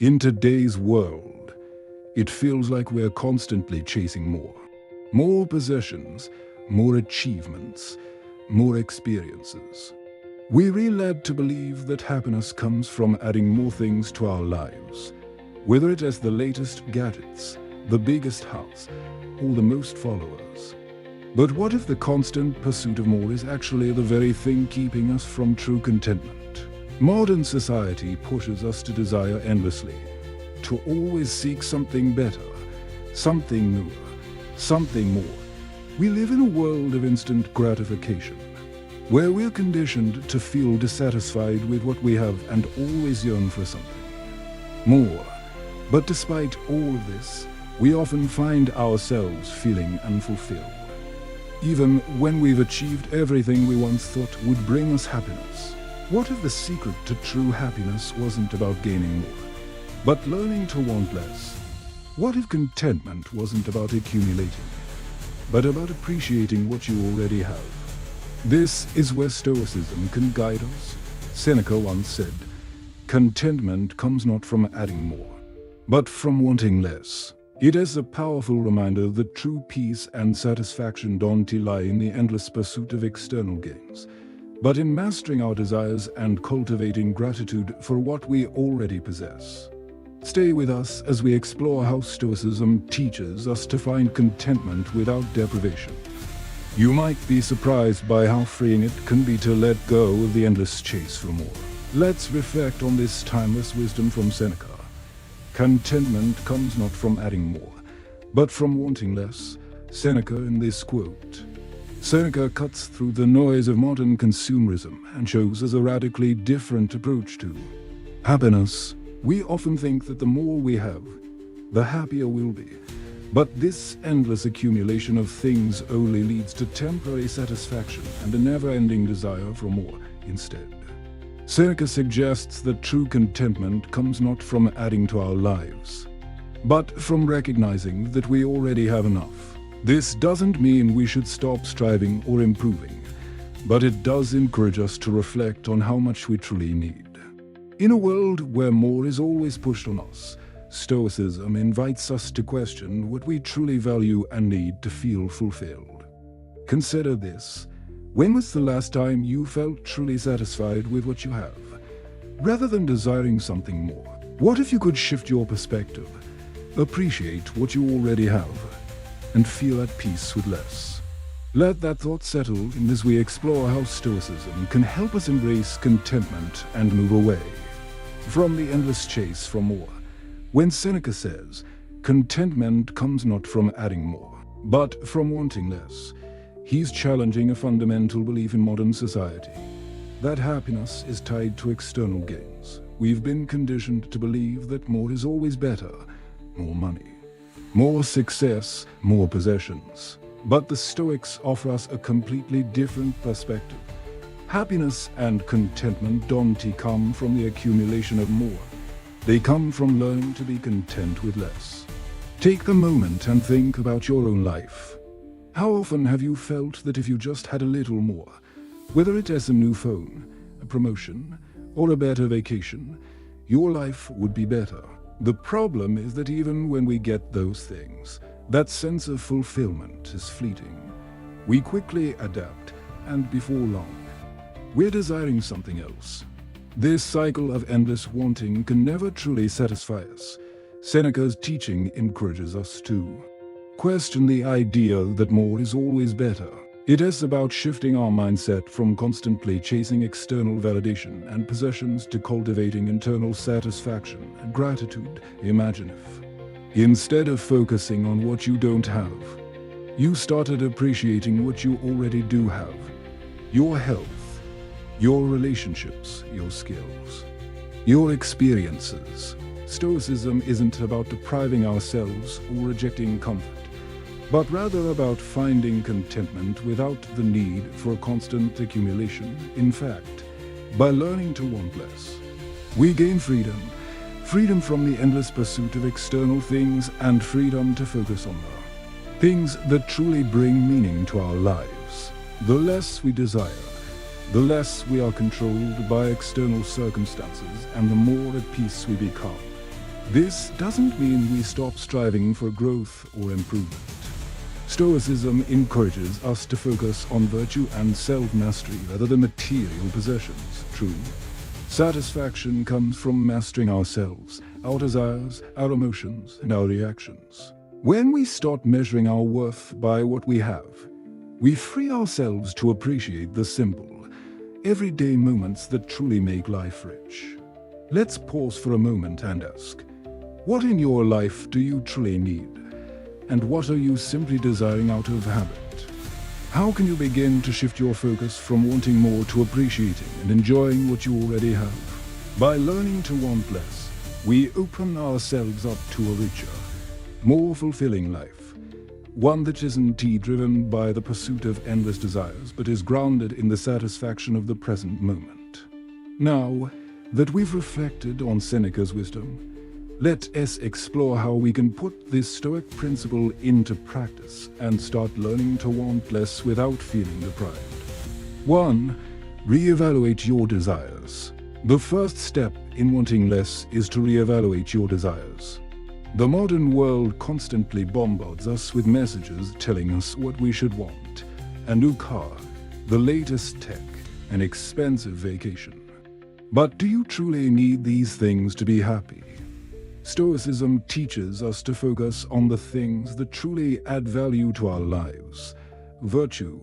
In today's world, it feels like we're constantly chasing more. More possessions, more achievements, more experiences. We're led to believe that happiness comes from adding more things to our lives, whether it is the latest gadgets, the biggest house, or the most followers. But what if the constant pursuit of more is actually the very thing keeping us from true contentment? Modern society pushes us to desire endlessly, to always seek something better, something newer, something more. We live in a world of instant gratification, where we're conditioned to feel dissatisfied with what we have and always yearn for something more. But despite all of this, we often find ourselves feeling unfulfilled, even when we've achieved everything we once thought would bring us happiness. What if the secret to true happiness wasn't about gaining more, but learning to want less? What if contentment wasn't about accumulating, but about appreciating what you already have? This is where Stoicism can guide us. Seneca once said, "Contentment comes not from adding more, but from wanting less." It is a powerful reminder that true peace and satisfaction don't lie in the endless pursuit of external gains, but in mastering our desires and cultivating gratitude for what we already possess. Stay with us as we explore how Stoicism teaches us to find contentment without deprivation. You might be surprised by how freeing it can be to let go of the endless chase for more. Let's reflect on this timeless wisdom from Seneca. Contentment comes not from adding more, but from wanting less. Seneca in this quote. Seneca cuts through the noise of modern consumerism and shows us a radically different approach to happiness. We often think that the more we have, the happier we'll be. But this endless accumulation of things only leads to temporary satisfaction and a never-ending desire for more instead. Seneca suggests that true contentment comes not from adding to our lives, but from recognizing that we already have enough. This doesn't mean we should stop striving or improving, but it does encourage us to reflect on how much we truly need. In a world where more is always pushed on us, Stoicism invites us to question what we truly value and need to feel fulfilled. Consider this. When was the last time you felt truly satisfied with what you have, rather than desiring something more? What if you could shift your perspective, appreciate what you already have, and feel at peace with less? Let that thought settle in as we explore how Stoicism can help us embrace contentment and move away from the endless chase for more. When Seneca says, "Contentment comes not from adding more, but from wanting less," he's challenging a fundamental belief in modern society, that happiness is tied to external gains. We've been conditioned to believe that more is always better, more money, more success, more possessions. But the Stoics offer us a completely different perspective. Happiness and contentment don't come from the accumulation of more. They come from learning to be content with less. Take a moment and think about your own life. How often have you felt that if you just had a little more, whether it is a new phone, a promotion, or a better vacation, your life would be better? The problem is that even when we get those things, that sense of fulfillment is fleeting. We quickly adapt, and before long, we're desiring something else. This cycle of endless wanting can never truly satisfy us. Seneca's teaching encourages us to question the idea that more is always better. It is about shifting our mindset from constantly chasing external validation and possessions to cultivating internal satisfaction and gratitude. Imagine if, instead of focusing on what you don't have, you started appreciating what you already do have: your health, your relationships, your skills, your experiences. Stoicism isn't about depriving ourselves or rejecting comfort, but rather about finding contentment without the need for constant accumulation. In fact, by learning to want less, we gain freedom. Freedom from the endless pursuit of external things and freedom to focus on the things that truly bring meaning to our lives. The less we desire, the less we are controlled by external circumstances, and the more at peace we become. This doesn't mean we stop striving for growth or improvement. Stoicism encourages us to focus on virtue and self-mastery rather than material possessions. True satisfaction comes from mastering ourselves, our desires, our emotions, and our reactions. When we start measuring our worth by what we have, we free ourselves to appreciate the simple, everyday moments that truly make life rich. Let's pause for a moment and ask, what in your life do you truly need? And what are you simply desiring out of habit? How can you begin to shift your focus from wanting more to appreciating and enjoying what you already have? By learning to want less, we open ourselves up to a richer, more fulfilling life. One that isn't driven by the pursuit of endless desires, but is grounded in the satisfaction of the present moment. Now that we've reflected on Seneca's wisdom, let us explore how we can put this Stoic principle into practice and start learning to want less without feeling deprived. 1. Reevaluate your desires. The first step in wanting less is to reevaluate your desires. The modern world constantly bombards us with messages telling us what we should want: a new car, the latest tech, an expensive vacation. But do you truly need these things to be happy? Stoicism teaches us to focus on the things that truly add value to our lives: virtue,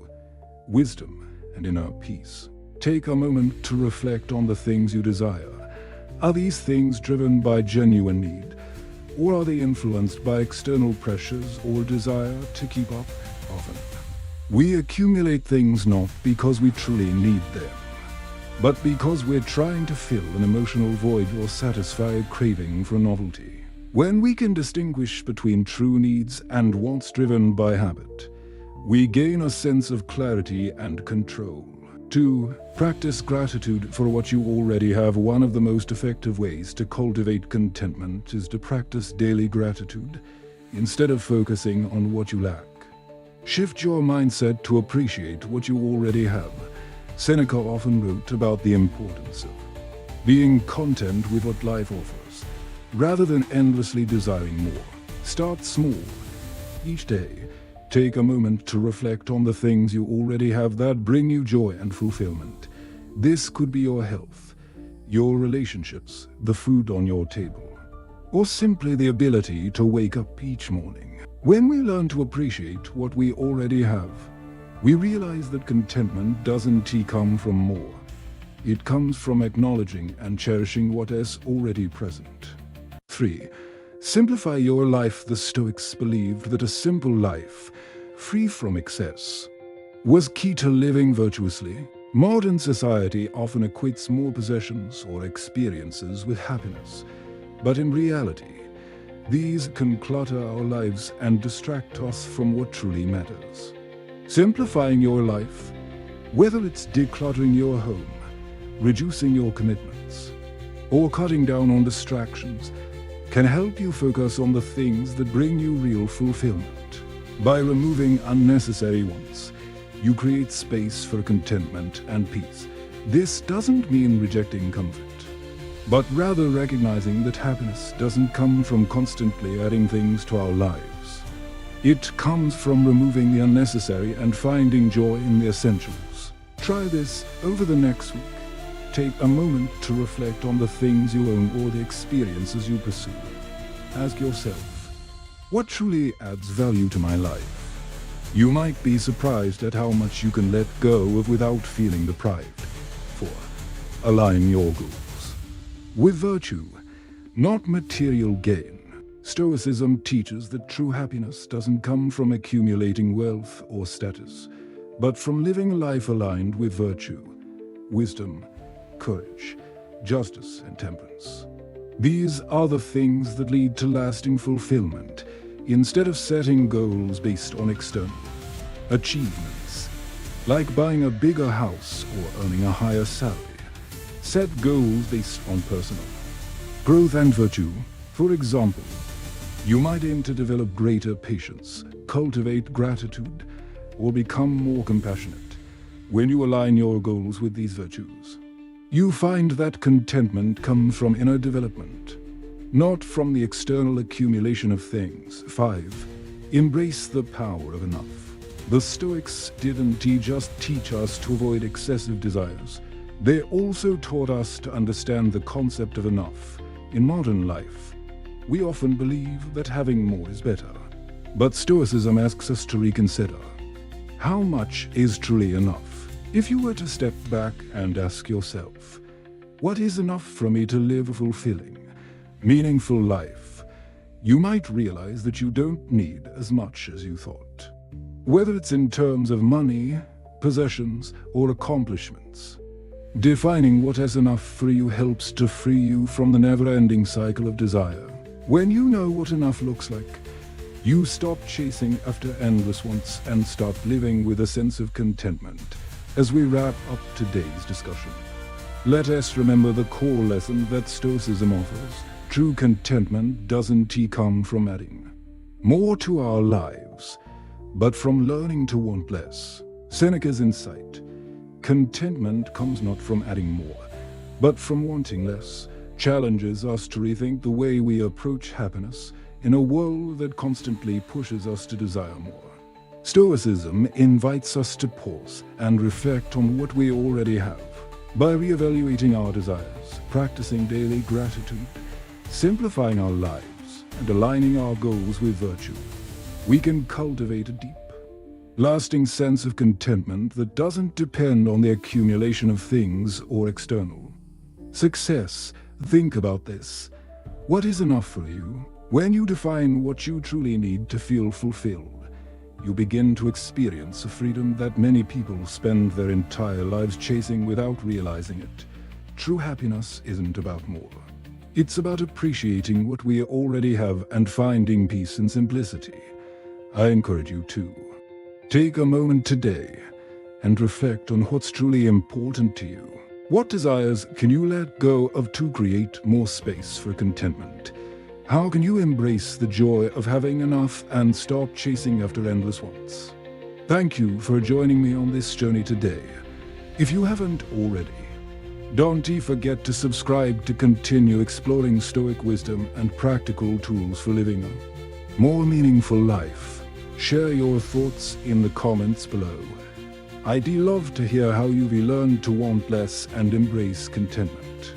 wisdom, and inner peace. Take a moment to reflect on the things you desire. Are these things driven by genuine need, or are they influenced by external pressures or desire to keep up? Often, we accumulate things not because we truly need them, but because we're trying to fill an emotional void or satisfy a craving for novelty. When we can distinguish between true needs and wants driven by habit, we gain a sense of clarity and control. 2. Practice gratitude for what you already have. One of the most effective ways to cultivate contentment is to practice daily gratitude instead of focusing on what you lack. Shift your mindset to appreciate what you already have. Seneca often wrote about the importance of being content with what life offers, rather than endlessly desiring more. Start small. Each day, take a moment to reflect on the things you already have that bring you joy and fulfillment. This could be your health, your relationships, the food on your table, or simply the ability to wake up each morning. When we learn to appreciate what we already have, we realize that contentment doesn't come from more. It comes from acknowledging and cherishing what is already present. 3. Simplify your life. The Stoics believed that a simple life, free from excess, was key to living virtuously. Modern society often equates more possessions or experiences with happiness, but in reality, these can clutter our lives and distract us from what truly matters. Simplifying your life, whether it's decluttering your home, reducing your commitments, or cutting down on distractions, can help you focus on the things that bring you real fulfillment. By removing unnecessary ones, you create space for contentment and peace. This doesn't mean rejecting comfort, but rather recognizing that happiness doesn't come from constantly adding things to our lives. It comes from removing the unnecessary and finding joy in the essentials. Try this over the next week. Take a moment to reflect on the things you own or the experiences you pursue. Ask yourself, what truly adds value to my life? You might be surprised at how much you can let go of without feeling deprived. 4. Align your goals with virtue, not material gain. Stoicism teaches that true happiness doesn't come from accumulating wealth or status, but from living a life aligned with virtue, wisdom, courage, justice, and temperance. These are the things that lead to lasting fulfillment, instead of setting goals based on external achievements, like buying a bigger house or earning a higher salary. Set goals based on personal growth and virtue. For example, you might aim to develop greater patience, cultivate gratitude, or become more compassionate. When you align your goals with these virtues, you find that contentment comes from inner development, not from the external accumulation of things. 5. Embrace the power of enough. The Stoics didn't just teach us to avoid excessive desires. They also taught us to understand the concept of enough. In modern life, we often believe that having more is better. But Stoicism asks us to reconsider. How much is truly enough? If you were to step back and ask yourself, what is enough for me to live a fulfilling, meaningful life? You might realize that you don't need as much as you thought. Whether it's in terms of money, possessions, or accomplishments. Defining what is enough for you helps to free you from the never-ending cycle of desire. When you know what enough looks like, you stop chasing after endless wants and start living with a sense of contentment. As we wrap up today's discussion, let us remember the core lesson that Stoicism offers. True contentment doesn't come from adding more to our lives, but from learning to want less. Seneca's insight: contentment comes not from adding more, but from wanting less, challenges us to rethink the way we approach happiness in a world that constantly pushes us to desire more. Stoicism invites us to pause and reflect on what we already have. By reevaluating our desires, practicing daily gratitude, simplifying our lives, and aligning our goals with virtue, we can cultivate a deep, lasting sense of contentment that doesn't depend on the accumulation of things or external success. Think about this. What is enough for you? When you define what you truly need to feel fulfilled, you begin to experience a freedom that many people spend their entire lives chasing without realizing it. True happiness isn't about more. It's about appreciating what we already have and finding peace in simplicity. I encourage you to take a moment today and reflect on what's truly important to you. What desires can you let go of to create more space for contentment? How can you embrace the joy of having enough and stop chasing after endless wants? Thank you for joining me on this journey today. If you haven't already, don't forget to subscribe to continue exploring Stoic wisdom and practical tools for living a more meaningful life. Share your thoughts in the comments below. I'd love to hear how you've learned to want less and embrace contentment.